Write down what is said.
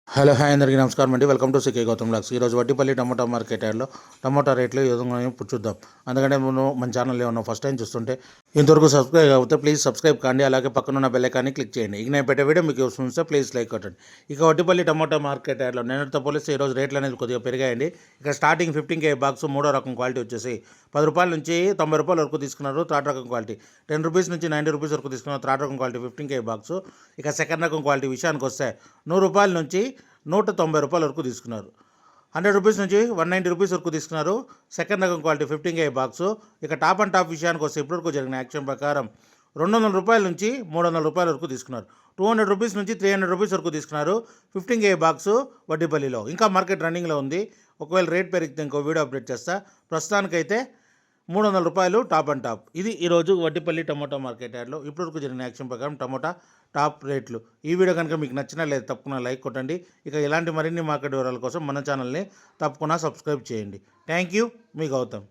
Hello hi అందరికీ నమస్కారం అండి. వెల్కమ్ టు సికే గౌతమ్ లాక్స్. ఈరోజు వడ్డిపల్లి టమాటా మార్కెట్ యార్డ్లో టమాటా రేట్లు ఈ విధంగా చూద్దాం. అందుకంటే మనం మన ఛానల్ ఏమన్నా ఫస్ట్ టైం చూస్తుంటే ఇంతవరకు సబ్స్క్రైబ్ అవుతే ప్లీజ్ సబ్స్క్రైబ్ కాండి. అలాగే పక్కన ఉన్న బెల్ ఐకాన్ని క్లిక్ చేయండి. ఇక నేను పెట్టే వీడియో మీకు వస్తుంటే ప్లీజ్ లైక్ కొట్టండి. ఇక వడ్డిపల్లి టమాటా మార్కెట్ యార్డ్లో నిన్నటితో పోలిస్తే ఈరోజు రేట్లు అనేది కొద్దిగా పెరిగాయండి. ఇక స్టార్టింగ్ 15 బాక్స్ మూడో రకం క్వాలిటీ వచ్చేసి 10 రూపాయల నుంచి 90 రూపాయల వరకు తీసుకున్నారు. థర్డ్ రకం క్వాలిటీ 10 రూపీస్ నుంచి 90 రూపీస్ వరకు తీసుకున్నారు. థర్డ్ రకం క్వాలిటీ 15 బాక్స్. ఇక సెకండ్ రకం క్వాలిటీ విషయానికి వస్తే 100 రూపాయల నుంచి 190 రూపాయల వరకు తీసుకున్నారు. 100 రూపీస్ నుంచి 190 రూపీస్ వరకు తీసుకున్నారు. సెకండ్ రకం క్వాలిటీ 15 బాక్స్. ఇక టాప్ అండ్ టాప్ విషయానికి వస్తే ఇప్పటివరకు జరిగిన యాక్షన్ ప్రకారం 200 రూపాయల నుంచి 300 రూపాయల వరకు తీసుకున్నారు. 200 రూపీస్ నుంచి 300 రూపీస్ వరకు తీసుకున్నారు. 15 బాక్స్ వడ్డిపల్లిలో. ఇంకా మార్కెట్ రన్నింగ్లో ఉంది. ఒకవేళ రేట్ పెరిగితే ఇంకో వీడియో అప్డేట్ చేస్తా. ప్రస్తుతానికైతే 300 రూపాయలు టాప్ అండ్ టాప్. ఇది ఈరోజు వడ్డిపల్లి టమోటా మార్కెట్ యార్డ్లో ఇప్పటివరకు జరిగిన యాక్షన్ ప్రకారం టమోటా టాప్ రేట్లు. ఈ వీడియో కనుక మీకు నచ్చినా లేదా తప్పకుండా లైక్ కొట్టండి. ఇక ఇలాంటి మరిన్ని మార్కెట్ వివరాల కోసం మన ఛానల్ని తప్పకుండా సబ్స్క్రైబ్ చేయండి. థ్యాంక్ యూ, మీ గౌతమ్.